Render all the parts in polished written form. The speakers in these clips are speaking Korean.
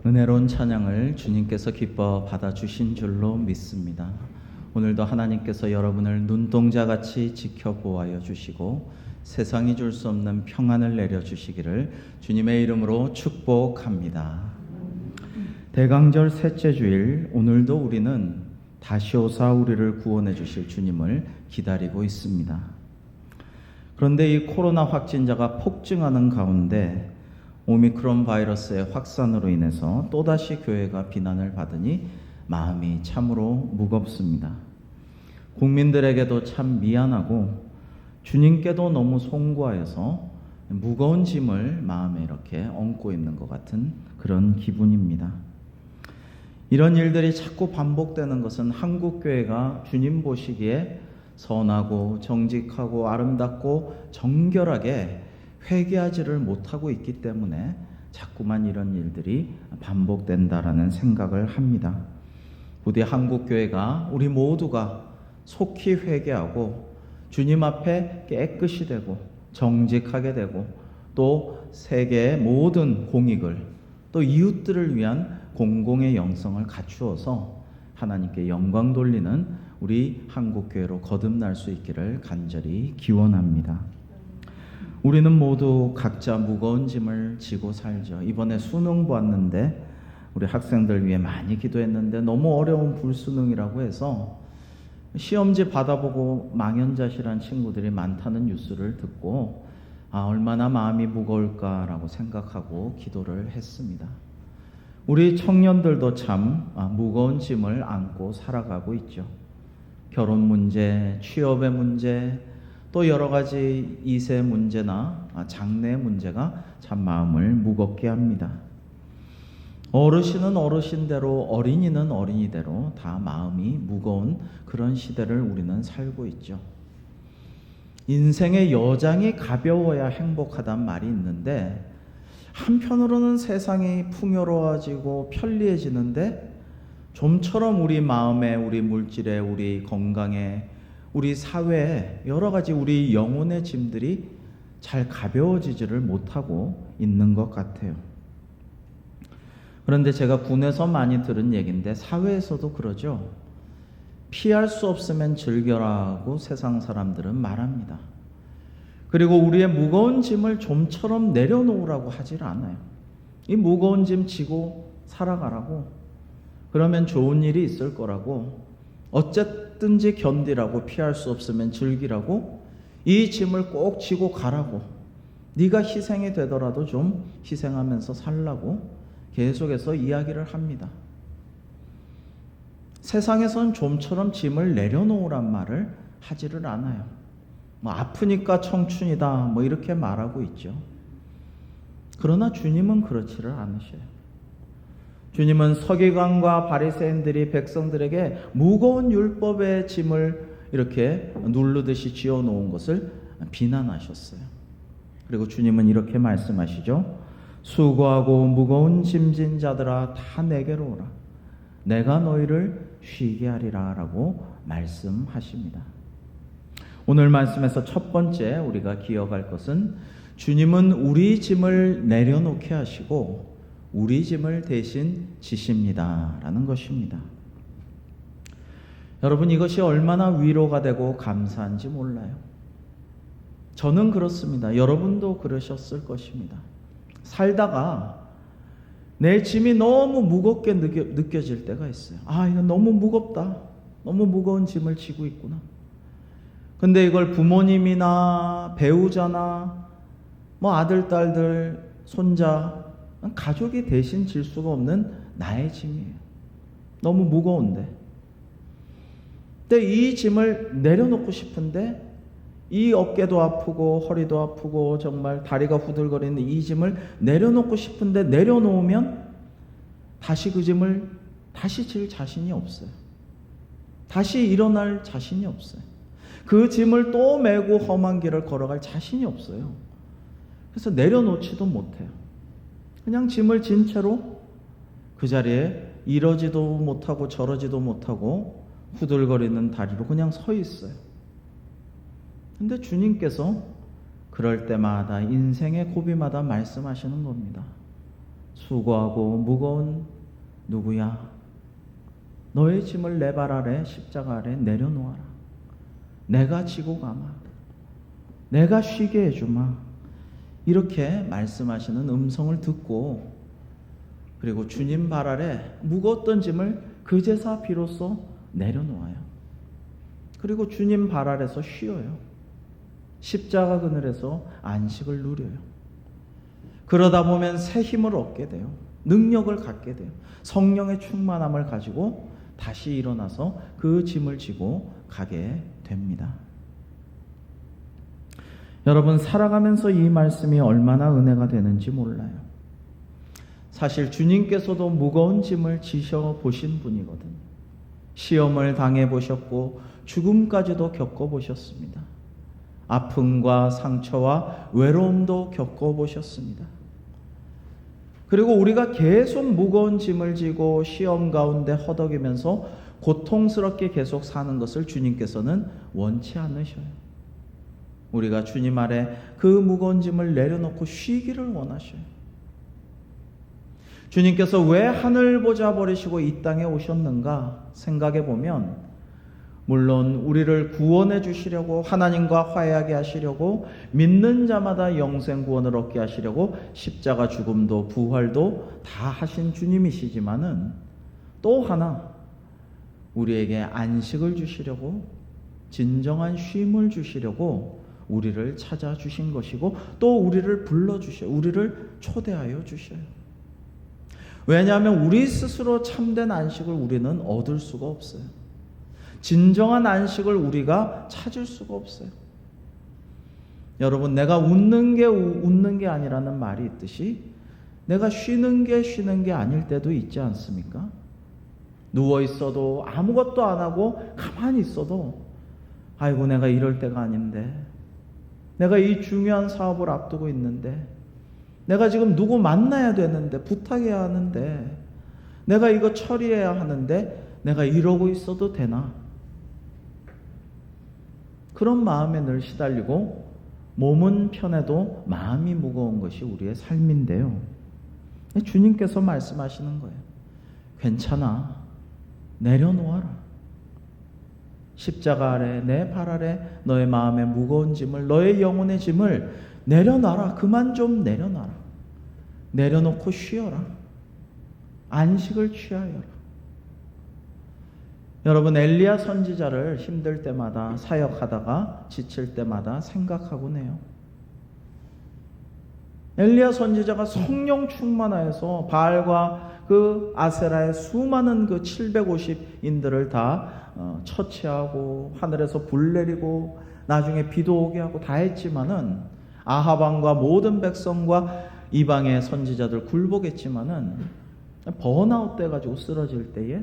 은혜로운 찬양을 주님께서 기뻐 받아주신 줄로 믿습니다. 오늘도 하나님께서 여러분을 눈동자같이 지켜보아여 주시고 세상이 줄 수 없는 평안을 내려주시기를 주님의 이름으로 축복합니다. 대강절 셋째 주일, 오늘도 우리는 다시 오사 우리를 구원해 주실 주님을 기다리고 있습니다. 그런데 이 코로나 확진자가 폭증하는 가운데 오미크론 바이러스의 확산으로 인해서 또다시 교회가 비난을 받으니 마음이 참으로 무겁습니다. 국민들에게도 참 미안하고 주님께도 너무 송구하여서 무거운 짐을 마음에 이렇게 얹고 있는 것 같은 그런 기분입니다. 이런 일들이 자꾸 반복되는 것은 한국교회가 주님 보시기에 선하고 정직하고 아름답고 정결하게 회개하지를 못하고 있기 때문에 자꾸만 이런 일들이 반복된다라는 생각을 합니다. 부디 한국교회가 우리 모두가 속히 회개하고 주님 앞에 깨끗이 되고 정직하게 되고 또 세계의 모든 공익을 또 이웃들을 위한 공공의 영성을 갖추어서 하나님께 영광 돌리는 우리 한국교회로 거듭날 수 있기를 간절히 기원합니다. 우리는 모두 각자 무거운 짐을 지고 살죠. 이번에 수능 보았는데 우리 학생들 위해 많이 기도했는데 너무 어려운 불수능이라고 해서 시험지 받아보고 망연자실한 친구들이 많다는 뉴스를 듣고 얼마나 마음이 무거울까라고 생각하고 기도를 했습니다. 우리 청년들도 참 무거운 짐을 안고 살아가고 있죠. 결혼 문제, 취업의 문제, 또 여러 가지 이세 문제나 장래 문제가 참 마음을 무겁게 합니다. 어르신은 어르신대로, 어린이는 어린이대로 다 마음이 무거운 그런 시대를 우리는 살고 있죠. 인생의 여장이 가벼워야 행복하단 말이 있는데 한편으로는 세상이 풍요로워지고 편리해지는데 좀처럼 우리 마음에, 우리 물질에, 우리 건강에, 우리 사회에 여러 가지 우리 영혼의 짐들이 잘 가벼워지지를 못하고 있는 것 같아요. 그런데 제가 군에서 많이 들은 얘기인데 사회에서도 그러죠. 피할 수 없으면 즐겨라고 세상 사람들은 말합니다. 그리고 우리의 무거운 짐을 좀처럼 내려놓으라고 하질 않아요. 이 무거운 짐 지고 살아가라고, 그러면 좋은 일이 있을 거라고, 어쨌든지 견디라고, 피할 수 없으면 즐기라고, 이 짐을 꼭 지고 가라고, 네가 희생이 되더라도 좀 희생하면서 살라고 계속해서 이야기를 합니다. 세상에선 좀처럼 짐을 내려놓으란 말을 하지를 않아요. 아프니까 청춘이다 이렇게 말하고 있죠. 그러나 주님은 그렇지를 않으셔요. 주님은 서기관과 바리새인들이 백성들에게 무거운 율법의 짐을 이렇게 누르듯이 지어놓은 것을 비난하셨어요. 그리고 주님은 이렇게 말씀하시죠. 수고하고 무거운 짐진 자들아 다 내게로 오라. 내가 너희를 쉬게 하리라 라고 말씀하십니다. 오늘 말씀에서 첫 번째 우리가 기억할 것은 주님은 우리 짐을 내려놓게 하시고 우리 짐을 대신 지십니다 라는 것입니다. 여러분, 이것이 얼마나 위로가 되고 감사한지 몰라요. 저는 그렇습니다. 여러분도 그러셨을 것입니다. 살다가 내 짐이 너무 무겁게 느껴질 때가 있어요. 이거 너무 무겁다. 너무 무거운 짐을 지고 있구나. 근데 이걸 부모님이나 배우자나 아들, 딸들, 손자, 가족이 대신 질 수가 없는 나의 짐이에요. 너무 무거운데. 근데 이 짐을 내려놓고 싶은데 이 어깨도 아프고 허리도 아프고 정말 다리가 후들거리는 이 짐을 내려놓고 싶은데 내려놓으면 다시 그 짐을 다시 질 자신이 없어요. 다시 일어날 자신이 없어요. 그 짐을 또 메고 험한 길을 걸어갈 자신이 없어요. 그래서 내려놓지도 못해요. 그냥 짐을 진 채로 그 자리에 이러지도 못하고 저러지도 못하고 후들거리는 다리로 그냥 서 있어요. 근데 주님께서 그럴 때마다 인생의 고비마다 말씀하시는 겁니다. 수고하고 무거운 누구야? 너의 짐을 내 발 아래 십자가 아래 내려놓아라. 내가 지고 가마. 내가 쉬게 해주마. 이렇게 말씀하시는 음성을 듣고, 그리고 주님 발 아래 무거웠던 짐을 그제서 비로소 내려놓아요. 그리고 주님 발 아래서 쉬어요. 십자가 그늘에서 안식을 누려요. 그러다 보면 새 힘을 얻게 돼요. 능력을 갖게 돼요. 성령의 충만함을 가지고 다시 일어나서 그 짐을 지고 가게 됩니다. 여러분, 살아가면서 이 말씀이 얼마나 은혜가 되는지 몰라요. 사실 주님께서도 무거운 짐을 지셔 보신 분이거든요. 시험을 당해 보셨고 죽음까지도 겪어 보셨습니다. 아픔과 상처와 외로움도 겪어 보셨습니다. 그리고 우리가 계속 무거운 짐을 지고 시험 가운데 허덕이면서 고통스럽게 계속 사는 것을 주님께서는 원치 않으셔요. 우리가 주님 아래 그 무거운 짐을 내려놓고 쉬기를 원하셔요. 주님께서 왜 하늘 보좌 버리시고 이 땅에 오셨는가 생각해 보면, 물론 우리를 구원해 주시려고, 하나님과 화해하게 하시려고, 믿는 자마다 영생 구원을 얻게 하시려고 십자가 죽음도 부활도 다 하신 주님이시지만은, 또 하나 우리에게 안식을 주시려고, 진정한 쉼을 주시려고 우리를 찾아주신 것이고, 또 우리를 불러주셔요. 우리를 초대하여 주셔요. 왜냐하면 우리 스스로 참된 안식을 우리는 얻을 수가 없어요. 진정한 안식을 우리가 찾을 수가 없어요. 여러분, 내가 웃는 게 아니라는 말이 있듯이 내가 쉬는 게 아닐 때도 있지 않습니까? 누워 있어도 아무것도 안 하고 가만히 있어도, 아이고 내가 이럴 때가 아닌데, 내가 이 중요한 사업을 앞두고 있는데, 내가 지금 누구 만나야 되는데, 부탁해야 하는데, 내가 이거 처리해야 하는데 내가 이러고 있어도 되나? 그런 마음에 늘 시달리고 몸은 편해도 마음이 무거운 것이 우리의 삶인데요. 주님께서 말씀하시는 거예요. 괜찮아. 내려놓아라. 십자가 아래, 내 발 아래 너의 마음의 무거운 짐을, 너의 영혼의 짐을 내려놔라. 그만 좀 내려놔라. 내려놓고 쉬어라. 안식을 취하여라. 여러분, 엘리야 선지자를 힘들 때마다, 사역하다가 지칠 때마다 생각하곤 해요. 엘리야 선지자가 성령 충만하여서 바알과 그 아세라의 수많은 그 750인들을 다 처치하고 하늘에서 불 내리고 나중에 비도 오게 하고 다 했지만은, 아합 왕과 모든 백성과 이방의 선지자들 굴복했지만은, 번아웃 돼가지고 쓰러질 때에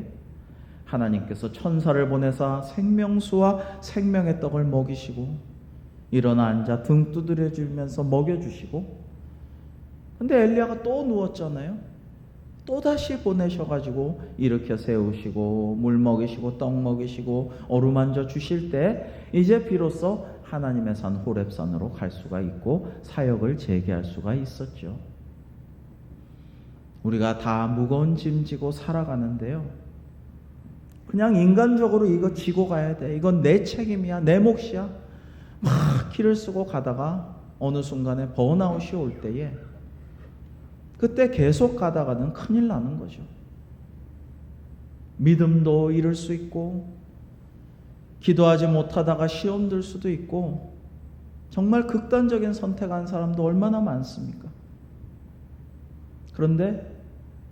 하나님께서 천사를 보내사 생명수와 생명의 떡을 먹이시고, 일어나 앉아 등 두드려 주면서 먹여주시고, 근데 엘리야가 또 누웠잖아요. 또다시 보내셔가지고 일으켜 세우시고 물 먹이시고 떡 먹이시고 어루만져 주실 때, 이제 비로소 하나님의 산 호렙산으로 갈 수가 있고 사역을 재개할 수가 있었죠. 우리가 다 무거운 짐 지고 살아가는데요, 그냥 인간적으로 이거 지고 가야 돼, 이건 내 책임이야, 내 몫이야, 막 기를 쓰고 가다가 어느 순간에 번아웃이 올 때에, 그때 계속 가다가는 큰일 나는 거죠. 믿음도 잃을 수 있고, 기도하지 못하다가 시험 들 수도 있고, 정말 극단적인 선택한 사람도 얼마나 많습니까? 그런데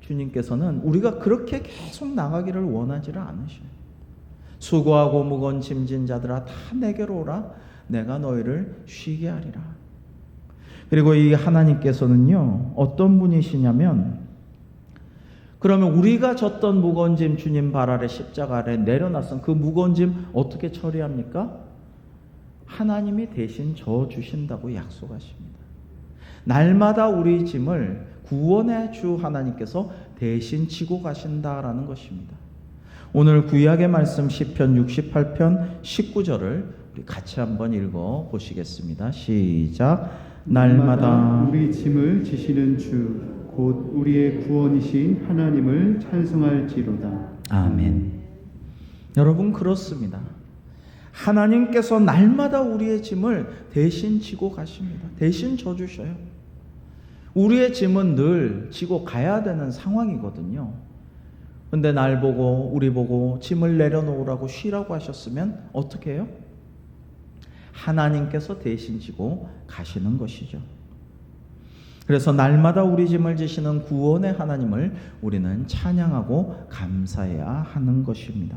주님께서는 우리가 그렇게 계속 나가기를 원하지를 않으셔요. 수고하고 무거운 짐진 자들아 다 내게로 오라. 내가 너희를 쉬게 하리라. 그리고 이 하나님께서는요, 어떤 분이시냐면, 그러면 우리가 졌던 무거운 짐 주님 발 아래 십자가 아래 내려놨은 그 무거운 짐 어떻게 처리합니까? 하나님이 대신 져 주신다고 약속하십니다. 날마다 우리 짐을 구원의 주 하나님께서 대신 지고 가신다라는 것입니다. 오늘 구약의 말씀 시편 68편 19절을 우리 같이 한번 읽어 보시겠습니다. 시작. 날마다 우리 짐을 지시는 주 곧 우리의 구원이신 하나님을 찬송할지로다. 아멘. 여러분, 그렇습니다. 하나님께서 날마다 우리의 짐을 대신 지고 가십니다. 대신 져주셔요. 우리의 짐은 늘 지고 가야 되는 상황이거든요. 근데 날 보고 우리 보고 짐을 내려놓으라고 쉬라고 하셨으면 어떻게 해요? 하나님께서 대신 지고 가시는 것이죠. 그래서 날마다 우리 짐을 지시는 구원의 하나님을 우리는 찬양하고 감사해야 하는 것입니다.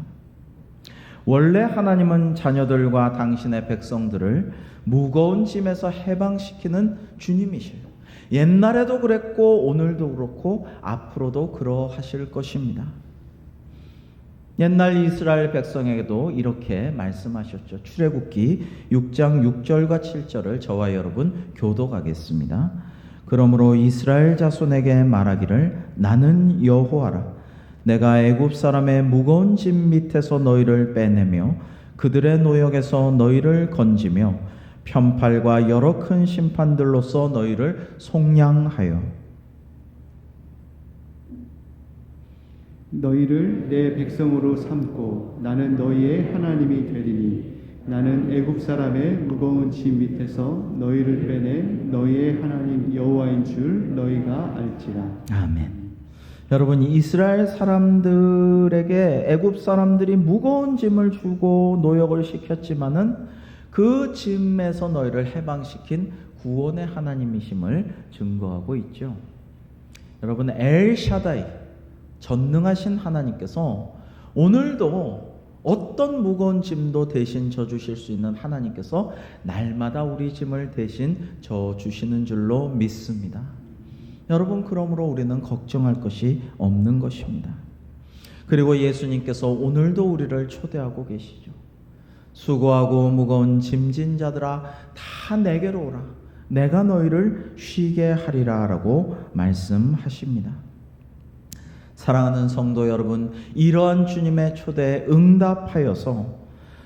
원래 하나님은 자녀들과 당신의 백성들을 무거운 짐에서 해방시키는 주님이셔요. 옛날에도 그랬고 오늘도 그렇고 앞으로도 그러하실 것입니다. 옛날 이스라엘 백성에게도 이렇게 말씀하셨죠. 출애굽기 6장 6절과 7절을 저와 여러분 교독하겠습니다. 그러므로 이스라엘 자손에게 말하기를 나는 여호와라. 내가 애굽 사람의 무거운 짐 밑에서 너희를 빼내며 그들의 노역에서 너희를 건지며 편팔과 여러 큰 심판들로서 너희를 속량하여 너희를 내 백성으로 삼고 나는 너희의 하나님이 되리니 나는 애굽 사람의 무거운 짐 밑에서 너희를 빼내 너희의 하나님 여호와인 줄 너희가 알지라. 아멘. 여러분, 이스라엘 사람들에게 애굽 사람들이 무거운 짐을 주고 노역을 시켰지만은 그 짐에서 너희를 해방시킨 구원의 하나님이심을 증거하고 있죠. 여러분, 엘샤다이, 전능하신 하나님께서 오늘도 어떤 무거운 짐도 대신 져주실 수 있는 하나님께서 날마다 우리 짐을 대신 져주시는 줄로 믿습니다. 여러분, 그러므로 우리는 걱정할 것이 없는 것입니다. 그리고 예수님께서 오늘도 우리를 초대하고 계시죠. 수고하고 무거운 짐진 자들아 다 내게로 오라. 내가 너희를 쉬게 하리라 라고 말씀하십니다. 사랑하는 성도 여러분, 이러한 주님의 초대에 응답하여서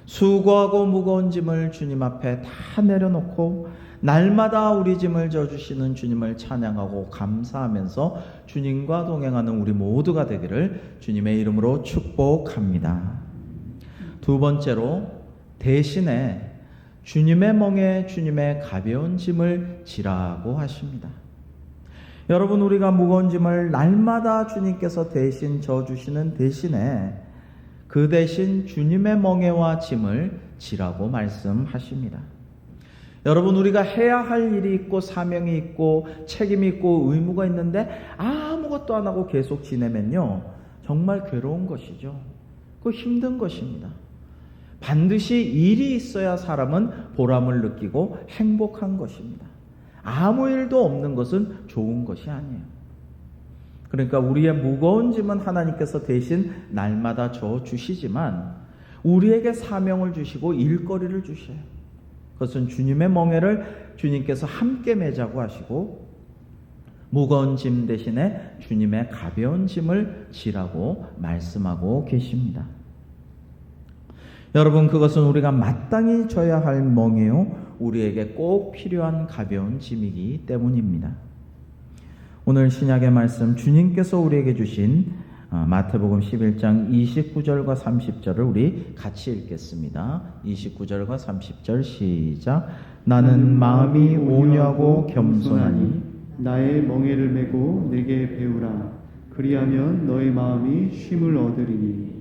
수고하고 무거운 짐을 주님 앞에 다 내려놓고 날마다 우리 짐을 져주시는 주님을 찬양하고 감사하면서 주님과 동행하는 우리 모두가 되기를 주님의 이름으로 축복합니다. 두 번째로, 대신에 주님의 멍에 주님의 가벼운 짐을 지라고 하십니다. 여러분, 우리가 무거운 짐을 날마다 주님께서 대신 져주시는 대신에 그 대신 주님의 멍에와 짐을 지라고 말씀하십니다. 여러분, 우리가 해야 할 일이 있고 사명이 있고 책임이 있고 의무가 있는데 아무것도 안 하고 계속 지내면요, 정말 괴로운 것이죠. 그 힘든 것입니다. 반드시 일이 있어야 사람은 보람을 느끼고 행복한 것입니다. 아무 일도 없는 것은 좋은 것이 아니에요. 그러니까 우리의 무거운 짐은 하나님께서 대신 날마다 져 주시지만 우리에게 사명을 주시고 일거리를 주셔요. 그것은 주님의 멍에를 주님께서 함께 매자고 하시고 무거운 짐 대신에 주님의 가벼운 짐을 지라고 말씀하고 계십니다. 여러분, 그것은 우리가 마땅히 져야 할 멍에요, 우리에게 꼭 필요한 가벼운 짐이기 때문입니다. 오늘 신약의 말씀, 주님께서 우리에게 주신 마태복음 11장 29절과 30절을 우리 같이 읽겠습니다. 29절과 30절 시작. 나는 마음이 온유하고 겸손하니 나의 멍에를 메고 내게 배우라. 그리하면 너의 마음이 쉼을 얻으리니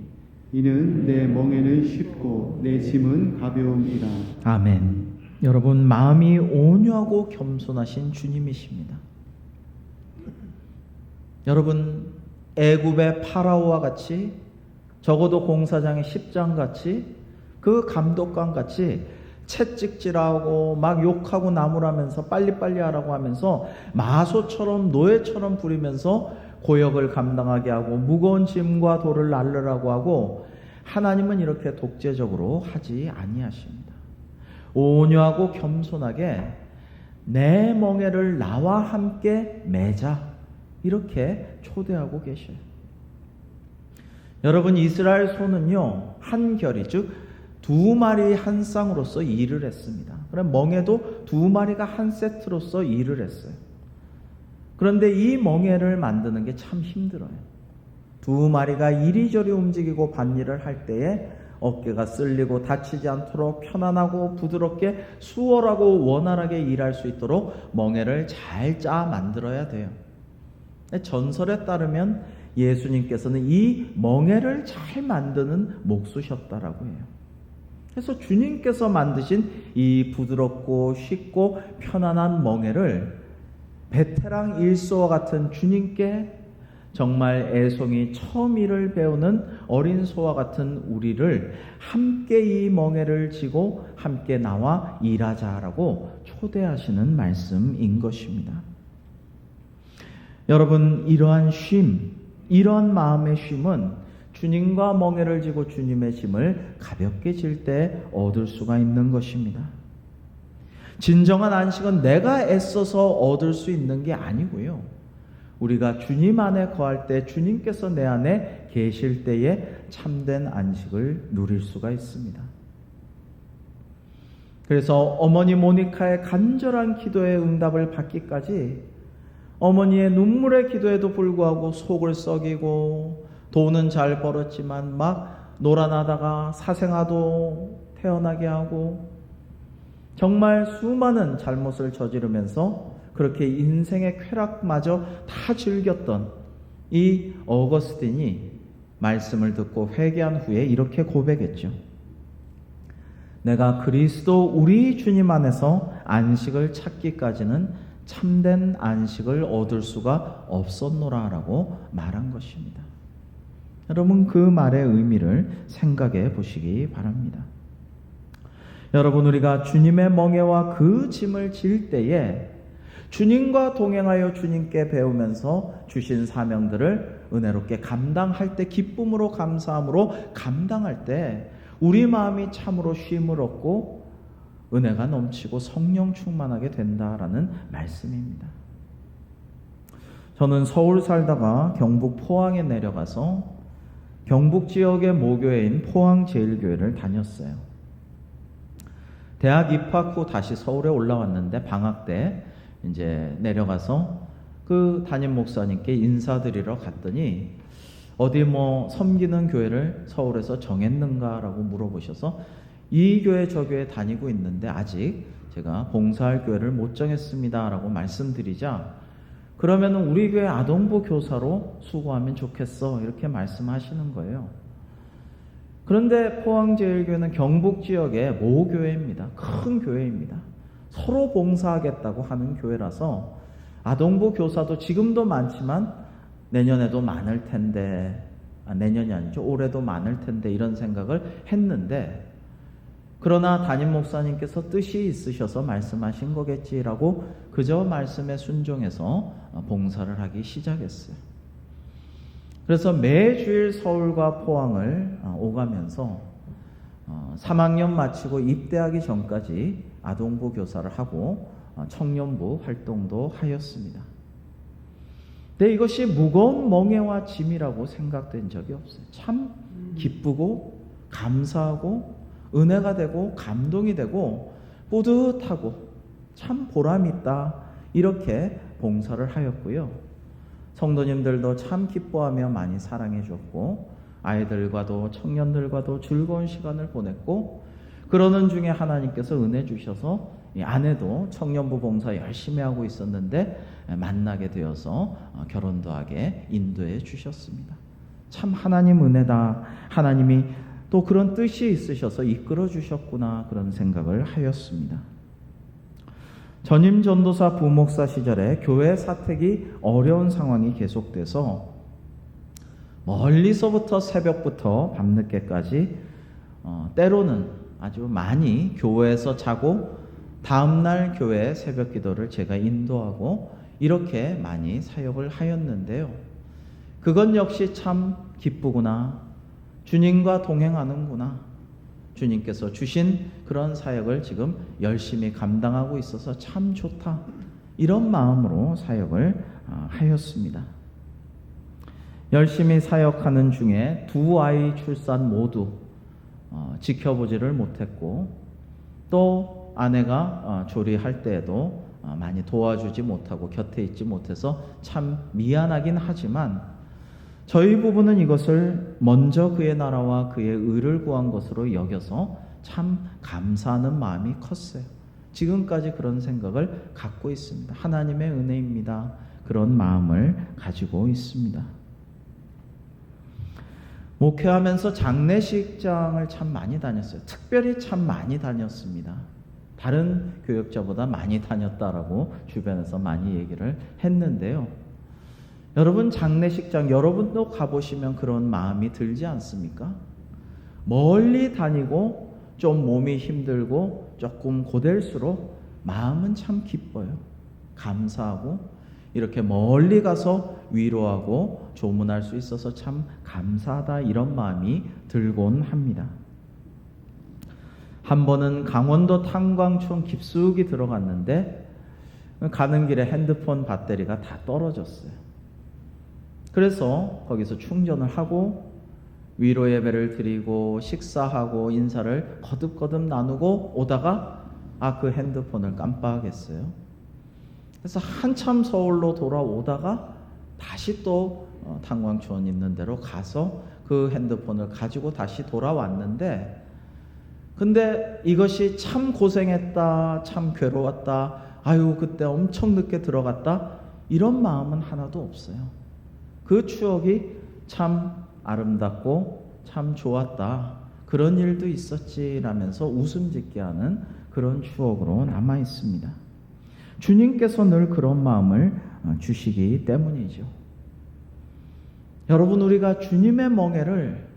이는 내 멍에는 쉽고 내 짐은 가벼움이라. 아멘. 여러분, 마음이 온유하고 겸손하신 주님이십니다. 여러분, 애굽의 파라오와 같이, 적어도 공사장의 10장 같이, 그 감독관 같이 채찍질하고 막 욕하고 나무라면서 빨리빨리 하라고 하면서 마소처럼 노예처럼 부리면서 고역을 감당하게 하고 무거운 짐과 돌을 날르라고 하고, 하나님은 이렇게 독재적으로 하지 아니하십니다. 온유하고 겸손하게 내 멍에를 나와 함께 매자, 이렇게 초대하고 계셔요. 여러분, 이스라엘 소는요, 한 결이, 즉 두 마리 한 쌍으로서 일을 했습니다. 그럼 멍에도 두 마리가 한 세트로서 일을 했어요. 그런데 이 멍에를 만드는 게 참 힘들어요. 두 마리가 이리저리 움직이고 밭일을 할 때에 어깨가 쓸리고 다치지 않도록 편안하고 부드럽게 수월하고 원활하게 일할 수 있도록 멍에를 잘 짜 만들어야 돼요. 전설에 따르면 예수님께서는 이 멍에를 잘 만드는 목수셨다라고 해요. 그래서 주님께서 만드신 이 부드럽고 쉽고 편안한 멍에를 베테랑 일소와 같은 주님께 정말 애송이 처음 일을 배우는 어린 소와 같은 우리를 함께 이 멍에를 지고 함께 나와 일하자라고 초대하시는 말씀인 것입니다. 여러분, 이러한 쉼, 이러한 마음의 쉼은 주님과 멍에를 지고 주님의 짐을 가볍게 질 때 얻을 수가 있는 것입니다. 진정한 안식은 내가 애써서 얻을 수 있는 게 아니고요. 우리가 주님 안에 거할 때 주님께서 내 안에 계실 때에 참된 안식을 누릴 수가 있습니다. 그래서 어머니 모니카의 간절한 기도의 응답을 받기까지 어머니의 눈물의 기도에도 불구하고 속을 썩이고 돈은 잘 벌었지만 막 놀아나다가 사생아도 태어나게 하고 정말 수많은 잘못을 저지르면서 그렇게 인생의 쾌락마저 다 즐겼던 이 어거스틴이 말씀을 듣고 회개한 후에 이렇게 고백했죠. 내가 그리스도 우리 주님 안에서 안식을 찾기까지는 참된 안식을 얻을 수가 없었노라라고 말한 것입니다. 여러분, 그 말의 의미를 생각해 보시기 바랍니다. 여러분, 우리가 주님의 멍에와 그 짐을 질 때에 주님과 동행하여 주님께 배우면서 주신 사명들을 은혜롭게 감당할 때 기쁨으로 감사함으로 감당할 때 우리 마음이 참으로 쉼을 얻고 은혜가 넘치고 성령 충만하게 된다라는 말씀입니다. 저는 서울 살다가 경북 포항에 내려가서 경북 지역의 모교회인 포항제일교회를 다녔어요. 대학 입학 후 다시 서울에 올라왔는데 방학 때 이제 내려가서 그 담임 목사님께 인사드리러 갔더니 어디 뭐 섬기는 교회를 서울에서 정했는가라고 물어보셔서 이 교회 저 교회 다니고 있는데 아직 제가 봉사할 교회를 못 정했습니다라고 말씀드리자 그러면 우리 교회 아동부 교사로 수고하면 좋겠어 이렇게 말씀하시는 거예요. 그런데 포항제일교회는 경북 지역의 모교회입니다. 큰 교회입니다. 서로 봉사하겠다고 하는 교회라서 아동부 교사도 지금도 많지만 내년에도 많을 텐데 내년이 아니죠. 올해도 많을 텐데 이런 생각을 했는데 그러나 담임 목사님께서 뜻이 있으셔서 말씀하신 거겠지라고 그저 말씀에 순종해서 봉사를 하기 시작했어요. 그래서 매주일 서울과 포항을 오가면서 3학년 마치고 입대하기 전까지 아동부 교사를 하고 청년부 활동도 하였습니다. 근데 이것이 무거운 멍에와 짐이라고 생각된 적이 없어요. 참 기쁘고 감사하고 은혜가 되고 감동이 되고 뿌듯하고 참 보람있다 이렇게 봉사를 하였고요. 성도님들도 참 기뻐하며 많이 사랑해 줬고 아이들과도 청년들과도 즐거운 시간을 보냈고 그러는 중에 하나님께서 은혜 주셔서 이 아내도 청년부 봉사 열심히 하고 있었는데 만나게 되어서 결혼도 하게 인도해 주셨습니다. 참 하나님 은혜다. 하나님이 또 그런 뜻이 있으셔서 이끌어 주셨구나 그런 생각을 하였습니다. 전임 전도사 부목사 시절에 교회 사택이 어려운 상황이 계속돼서 멀리서부터 새벽부터 밤늦게까지 때로는 아주 많이 교회에서 자고 다음날 교회 새벽 기도를 제가 인도하고 이렇게 많이 사역을 하였는데요. 그건 역시 참 기쁘구나. 주님과 동행하는구나. 주님께서 주신 그런 사역을 지금 열심히 감당하고 있어서 참 좋다. 이런 마음으로 사역을 하였습니다. 열심히 사역하는 중에 두 아이 출산 모두 지켜보지를 못했고 또 아내가 조리할 때에도 많이 도와주지 못하고 곁에 있지 못해서 참 미안하긴 하지만 저희 부부는 이것을 먼저 그의 나라와 그의 의를 구한 것으로 여겨서 참 감사하는 마음이 컸어요. 지금까지 그런 생각을 갖고 있습니다. 하나님의 은혜입니다. 그런 마음을 가지고 있습니다. 목회하면서 장례식장을 참 많이 다녔어요. 특별히 참 많이 다녔습니다. 다른 교역자보다 많이 다녔다라고 주변에서 많이 얘기를 했는데요. 여러분 장례식장 여러분도 가보시면 그런 마음이 들지 않습니까? 멀리 다니고 좀 몸이 힘들고 조금 고될수록 마음은 참 기뻐요. 감사하고 이렇게 멀리 가서 위로하고 조문할 수 있어서 참 감사하다 이런 마음이 들곤 합니다. 한 번은 강원도 탄광촌 깊숙이 들어갔는데 가는 길에 핸드폰 배터리가 다 떨어졌어요. 그래서 거기서 충전을 하고 위로 예배를 드리고 식사하고 인사를 거듭거듭 나누고 오다가 그 핸드폰을 깜빡했어요. 그래서 한참 서울로 돌아오다가 다시 또 탄광촌 있는 데로 가서 그 핸드폰을 가지고 다시 돌아왔는데 근데 이것이 참 고생했다, 참 괴로웠다, 아유 그때 엄청 늦게 들어갔다 이런 마음은 하나도 없어요. 그 추억이 참 아름답고 참 좋았다, 그런 일도 있었지라면서 웃음 짓게 하는 그런 추억으로 남아 있습니다. 주님께서 늘 그런 마음을 주시기 때문이죠. 여러분 우리가 주님의 멍에를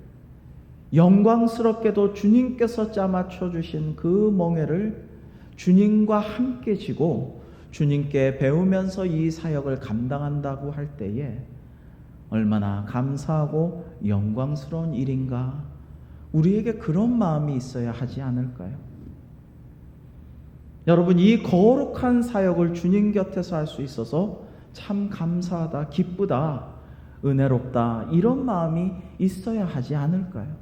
영광스럽게도 주님께서 짜맞춰 주신 그 멍에를 주님과 함께 지고 주님께 배우면서 이 사역을 감당한다고 할 때에 얼마나 감사하고 영광스러운 일인가. 우리에게 그런 마음이 있어야 하지 않을까요? 여러분 이 거룩한 사역을 주님 곁에서 할 수 있어서 참 감사하다, 기쁘다, 은혜롭다 이런 마음이 있어야 하지 않을까요?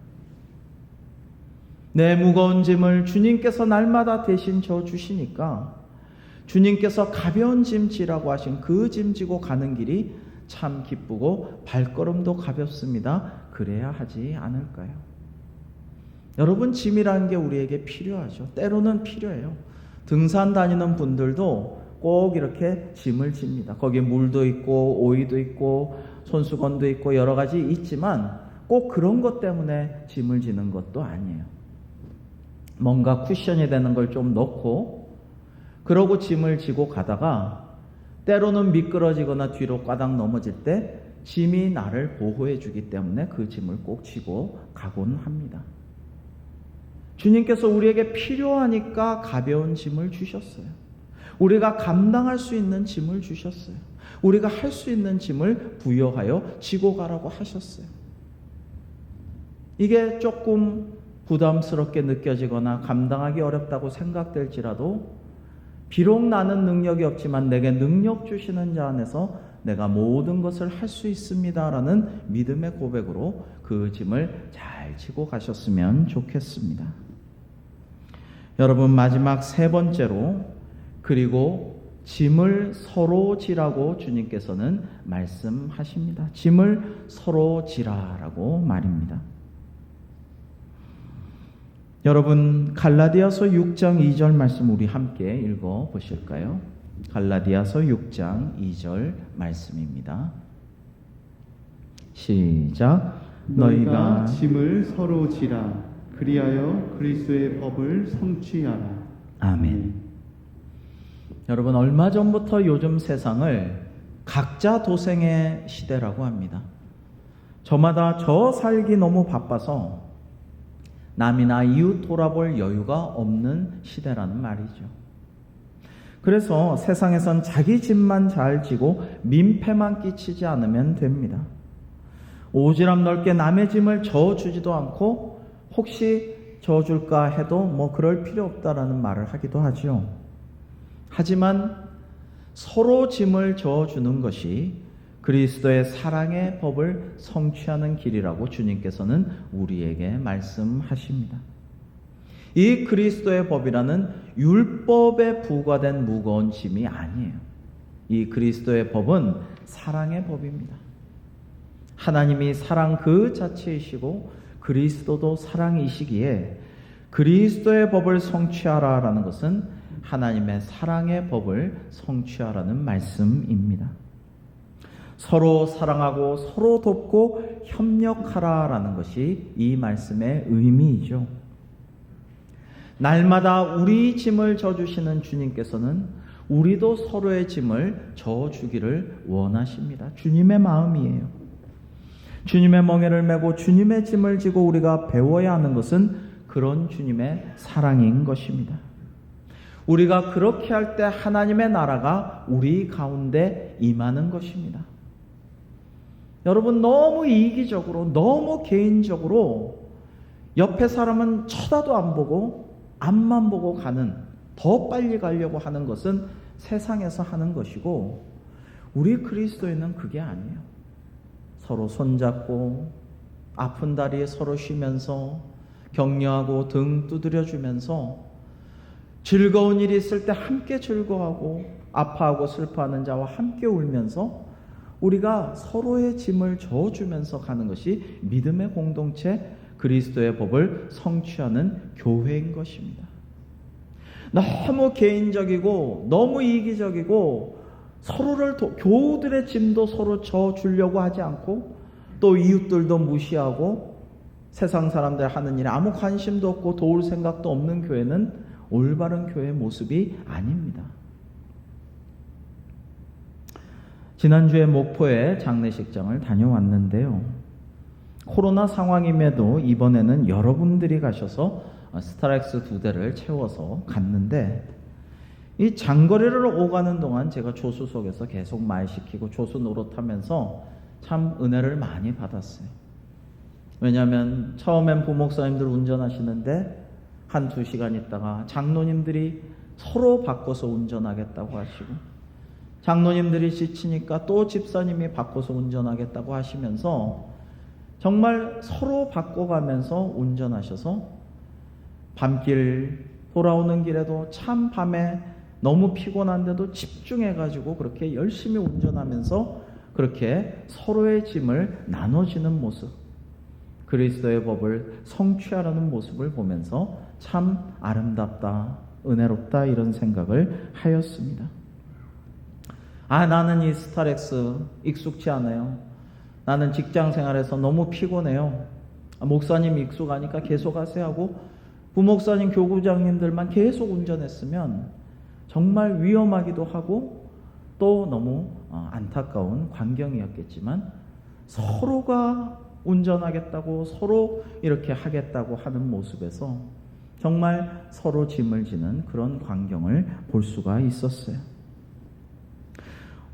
내 무거운 짐을 주님께서 날마다 대신 져 주시니까 주님께서 가벼운 짐 지라고 하신 그 짐 지고 가는 길이 참 기쁘고 발걸음도 가볍습니다. 그래야 하지 않을까요? 여러분 짐이라는 게 우리에게 필요하죠. 때로는 필요해요. 등산 다니는 분들도 꼭 이렇게 짐을 집니다. 거기에 물도 있고 오이도 있고 손수건도 있고 여러 가지 있지만 꼭 그런 것 때문에 짐을 지는 것도 아니에요. 뭔가 쿠션이 되는 걸 좀 넣고 그러고 짐을 지고 가다가 때로는 미끄러지거나 뒤로 까닥 넘어질 때 짐이 나를 보호해 주기 때문에 그 짐을 꼭 지고 가곤 합니다. 주님께서 우리에게 필요하니까 가벼운 짐을 주셨어요. 우리가 감당할 수 있는 짐을 주셨어요. 우리가 할 수 있는 짐을 부여하여 지고 가라고 하셨어요. 이게 조금 부담스럽게 느껴지거나 감당하기 어렵다고 생각될지라도 비록 나는 능력이 없지만 내게 능력 주시는 자 안에서 내가 모든 것을 할 수 있습니다라는 믿음의 고백으로 그 짐을 잘 지고 가셨으면 좋겠습니다. 여러분 마지막 세 번째로 그리고 짐을 서로 지라고 주님께서는 말씀하십니다. 짐을 서로 지라라고 말입니다. 여러분 갈라디아서 6장 2절 말씀 우리 함께 읽어 보실까요? 갈라디아서 6장 2절 말씀입니다. 시작. 너희가 짐을 서로 지라. 그리하여 그리스도의 법을 성취하라. 아멘. 여러분 얼마 전부터 요즘 세상을 각자 도생의 시대라고 합니다. 저마다 저 살기 너무 바빠서 남이나 이웃 돌아볼 여유가 없는 시대라는 말이죠. 그래서 세상에선 자기 짐만 잘 지고 민폐만 끼치지 않으면 됩니다. 오지랖 넓게 남의 짐을 져주지도 않고 혹시 져줄까 해도 뭐 그럴 필요 없다라는 말을 하기도 하죠. 하지만 서로 짐을 져주는 것이 그리스도의 사랑의 법을 성취하는 길이라고 주님께서는 우리에게 말씀하십니다. 이 그리스도의 법이라는 율법에 부과된 무거운 짐이 아니에요. 이 그리스도의 법은 사랑의 법입니다. 하나님이 사랑 그 자체이시고 그리스도도 사랑이시기에 그리스도의 법을 성취하라라는 것은 하나님의 사랑의 법을 성취하라는 말씀입니다. 서로 사랑하고 서로 돕고 협력하라라는 것이 이 말씀의 의미이죠. 날마다 우리 짐을 져주시는 주님께서는 우리도 서로의 짐을 져주기를 원하십니다. 주님의 마음이에요. 주님의 멍에를 메고 주님의 짐을 지고 우리가 배워야 하는 것은 그런 주님의 사랑인 것입니다. 우리가 그렇게 할 때 하나님의 나라가 우리 가운데 임하는 것입니다. 여러분, 너무 이기적으로, 너무 개인적으로 옆에 사람은 쳐다도 안 보고 앞만 보고 가는, 더 빨리 가려고 하는 것은 세상에서 하는 것이고, 우리 그리스도인은 그게 아니에요. 서로 손잡고 아픈 다리에 서로 쉬면서 격려하고 등 두드려주면서 즐거운 일이 있을 때 함께 즐거워하고 아파하고 슬퍼하는 자와 함께 울면서 우리가 서로의 짐을 져주면서 가는 것이 믿음의 공동체, 그리스도의 법을 성취하는 교회인 것입니다. 너무 개인적이고 너무 이기적이고 서로를 교우들의 짐도 서로 져주려고 하지 않고 또 이웃들도 무시하고 세상 사람들 하는 일에 아무 관심도 없고 도울 생각도 없는 교회는 올바른 교회의 모습이 아닙니다. 지난주에 목포에 장례식장을 다녀왔는데요. 코로나 상황임에도 이번에는 여러분들이 가셔서 스타렉스 2대를 채워서 갔는데, 이 장거리를 오가는 동안 제가 조수석에서 계속 말 시키고 조수 노릇하면서 참 은혜를 많이 받았어요. 왜냐하면 처음엔 부목사님들 운전하시는데 한두 시간 있다가 장로님들이 서로 바꿔서 운전하겠다고 하시고, 장로님들이 지치니까 또 집사님이 바꿔서 운전하겠다고 하시면서 정말 서로 바꿔가면서 운전하셔서 밤길 돌아오는 길에도 참 밤에 너무 피곤한데도 집중해가지고 그렇게 열심히 운전하면서 그렇게 서로의 짐을 나눠지는 모습, 그리스도의 법을 성취하려는 모습을 보면서 참 아름답다, 은혜롭다, 이런 생각을 하였습니다. 나는 이 스타렉스 익숙치 않아요. 나는 직장 생활에서 너무 피곤해요. 목사님 익숙하니까 계속 하세요 하고 부목사님, 교구장님들만 계속 운전했으면 정말 위험하기도 하고 또 너무 안타까운 광경이었겠지만, 서로가 운전하겠다고 서로 이렇게 하겠다고 하는 모습에서 정말 서로 짐을 지는 그런 광경을 볼 수가 있었어요.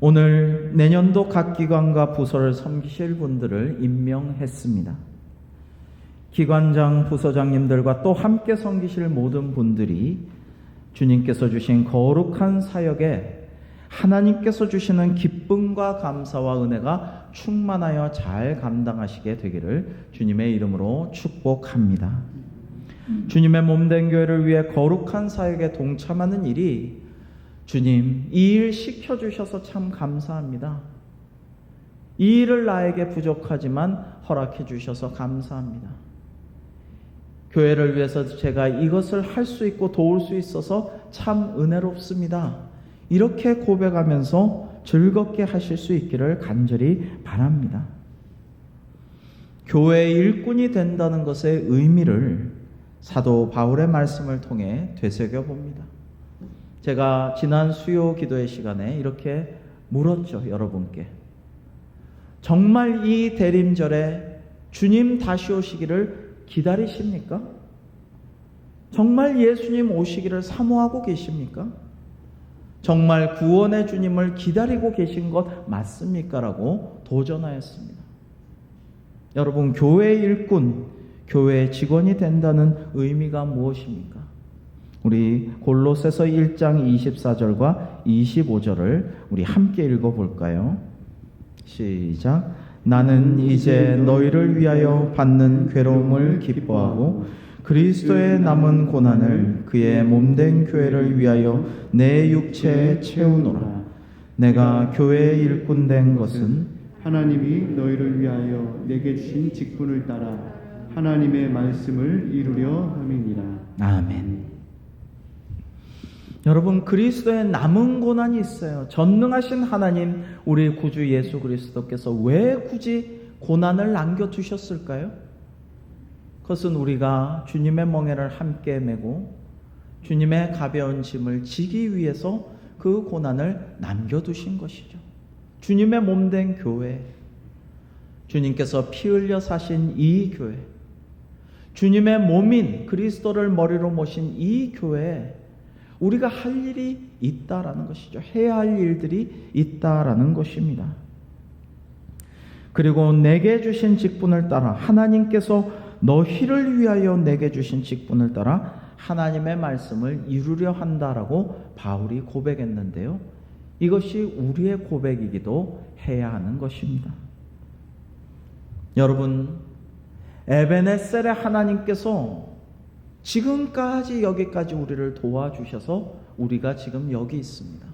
오늘 내년도 각 기관과 부서를 섬기실 분들을 임명했습니다. 기관장, 부서장님들과 또 함께 섬기실 모든 분들이 주님께서 주신 거룩한 사역에 하나님께서 주시는 기쁨과 감사와 은혜가 충만하여 잘 감당하시게 되기를 주님의 이름으로 축복합니다. 주님의 몸된 교회를 위해 거룩한 사역에 동참하는 일이, 주님 이 일 시켜주셔서 참 감사합니다. 이 일을 나에게 부족하지만 허락해 주셔서 감사합니다. 교회를 위해서 제가 이것을 할 수 있고 도울 수 있어서 참 은혜롭습니다. 이렇게 고백하면서 즐겁게 하실 수 있기를 간절히 바랍니다. 교회의 일꾼이 된다는 것의 의미를 사도 바울의 말씀을 통해 되새겨봅니다. 제가 지난 수요 기도의 시간에 이렇게 물었죠, 여러분께. 정말 이 대림절에 주님 다시 오시기를 기다리십니까? 정말 예수님 오시기를 사모하고 계십니까? 정말 구원의 주님을 기다리고 계신 것 맞습니까? 라고 도전하였습니다. 여러분, 교회의 일꾼, 교회의 직원이 된다는 의미가 무엇입니까? 우리 골로새서 1장 24절과 25절을 우리 함께 읽어볼까요? 시작. 나는 이제 너희를 위하여 받는 괴로움을 기뻐하고 그리스도의 남은 고난을 그의 몸된 교회를 위하여 내 육체에 채우노라. 내가 교회의 일꾼 된 것은 하나님이 너희를 위하여 내게 주신 직분을 따라 하나님의 말씀을 이루려 함이니라. 아멘. 여러분, 그리스도의 남은 고난이 있어요. 전능하신 하나님, 우리 구주 예수 그리스도께서 왜 굳이 고난을 남겨두셨을까요? 그것은 우리가 주님의 멍에를 함께 메고 주님의 가벼운 짐을 지기 위해서 그 고난을 남겨두신 것이죠. 주님의 몸된 교회, 주님께서 피 흘려 사신 이 교회, 주님의 몸인 그리스도를 머리로 모신 이 교회에 우리가 할 일이 있다라는 것이죠. 해야 할 일들이 있다라는 것입니다. 그리고 내게 주신 직분을 따라 하나님께서 너희를 위하여 내게 주신 직분을 따라 하나님의 말씀을 이루려 한다라고 바울이 고백했는데요. 이것이 우리의 고백이기도 해야 하는 것입니다. 여러분, 에베네셀의 하나님께서 지금까지 여기까지 우리를 도와주셔서 우리가 지금 여기 있습니다.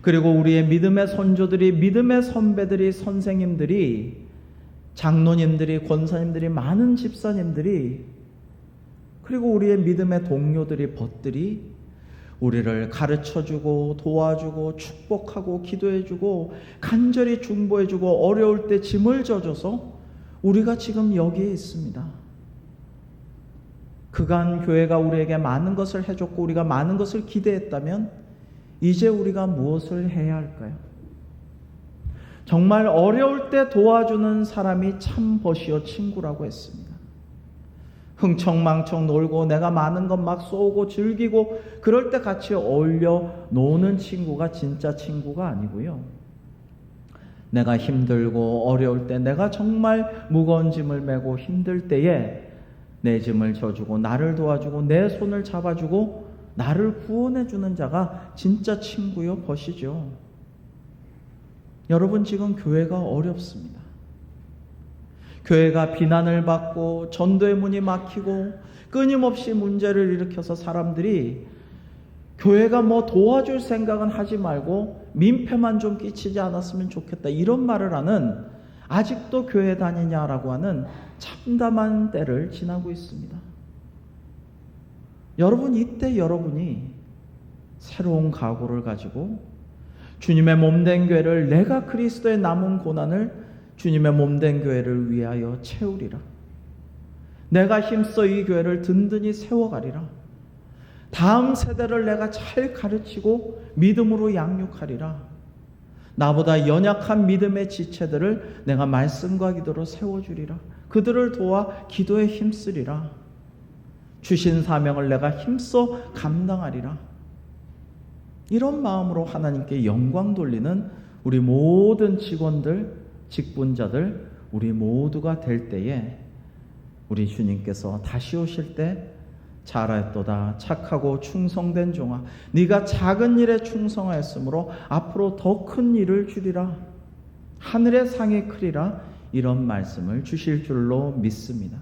그리고 우리의 믿음의 선조들이, 믿음의 선배들이, 선생님들이, 장로님들이, 권사님들이, 많은 집사님들이, 그리고 우리의 믿음의 동료들이, 벗들이 우리를 가르쳐주고 도와주고 축복하고 기도해주고 간절히 중보해주고 어려울 때 짐을 져줘서 우리가 지금 여기에 있습니다. 그간 교회가 우리에게 많은 것을 해줬고 우리가 많은 것을 기대했다면 이제 우리가 무엇을 해야 할까요? 정말 어려울 때 도와주는 사람이 참 벗이요 친구라고 했습니다. 흥청망청 놀고 내가 많은 것 막 쏘고 즐기고 그럴 때 같이 어울려 노는 친구가 진짜 친구가 아니고요. 내가 힘들고 어려울 때, 내가 정말 무거운 짐을 메고 힘들 때에 내 짐을 져주고 나를 도와주고 내 손을 잡아주고 나를 구원해주는 자가 진짜 친구요 벗이죠. 여러분, 지금 교회가 어렵습니다. 교회가 비난을 받고 전도의 문이 막히고 끊임없이 문제를 일으켜서 사람들이 교회가 뭐 도와줄 생각은 하지 말고 민폐만 좀 끼치지 않았으면 좋겠다, 이런 말을 하는, 아직도 교회 다니냐라고 하는 참담한 때를 지나고 있습니다. 여러분, 이때 여러분이 새로운 각오를 가지고 주님의 몸된 교회를, 내가 그리스도의 남은 고난을 주님의 몸된 교회를 위하여 채우리라. 내가 힘써 이 교회를 든든히 세워가리라. 다음 세대를 내가 잘 가르치고 믿음으로 양육하리라. 나보다 연약한 믿음의 지체들을 내가 말씀과 기도로 세워주리라. 그들을 도와 기도에 힘쓰리라. 주신 사명을 내가 힘써 감당하리라. 이런 마음으로 하나님께 영광 돌리는 우리 모든 직원들, 직분자들, 우리 모두가 될 때에 우리 주님께서 다시 오실 때 잘하였도다 착하고 충성된 종아, 네가 작은 일에 충성하였으므로 앞으로 더 큰 일을 주리라, 하늘의 상이 크리라, 이런 말씀을 주실 줄로 믿습니다.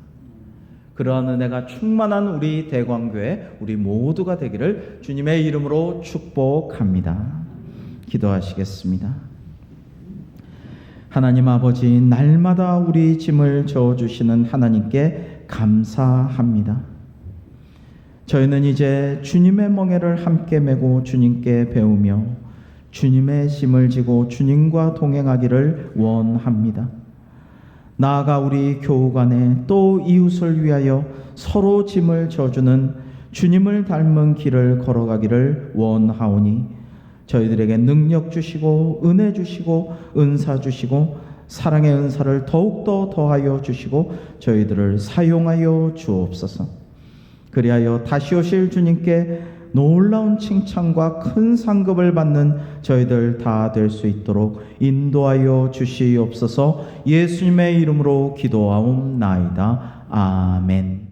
그러한 은혜가 충만한 우리 대광교회 우리 모두가 되기를 주님의 이름으로 축복합니다. 기도하시겠습니다. 하나님 아버지, 날마다 우리 짐을 져주시는 하나님께 감사합니다. 저희는 이제 주님의 멍에를 함께 메고 주님께 배우며 주님의 짐을 지고 주님과 동행하기를 원합니다. 나아가 우리 교우 간에 또 이웃을 위하여 서로 짐을 져주는 주님을 닮은 길을 걸어가기를 원하오니 저희들에게 능력 주시고 은혜 주시고 은사 주시고 사랑의 은사를 더욱더 더하여 주시고 저희들을 사용하여 주옵소서. 그리하여 다시 오실 주님께 놀라운 칭찬과 큰 상급을 받는 저희들 다 될 수 있도록 인도하여 주시옵소서. 예수님의 이름으로 기도하옵나이다. 아멘.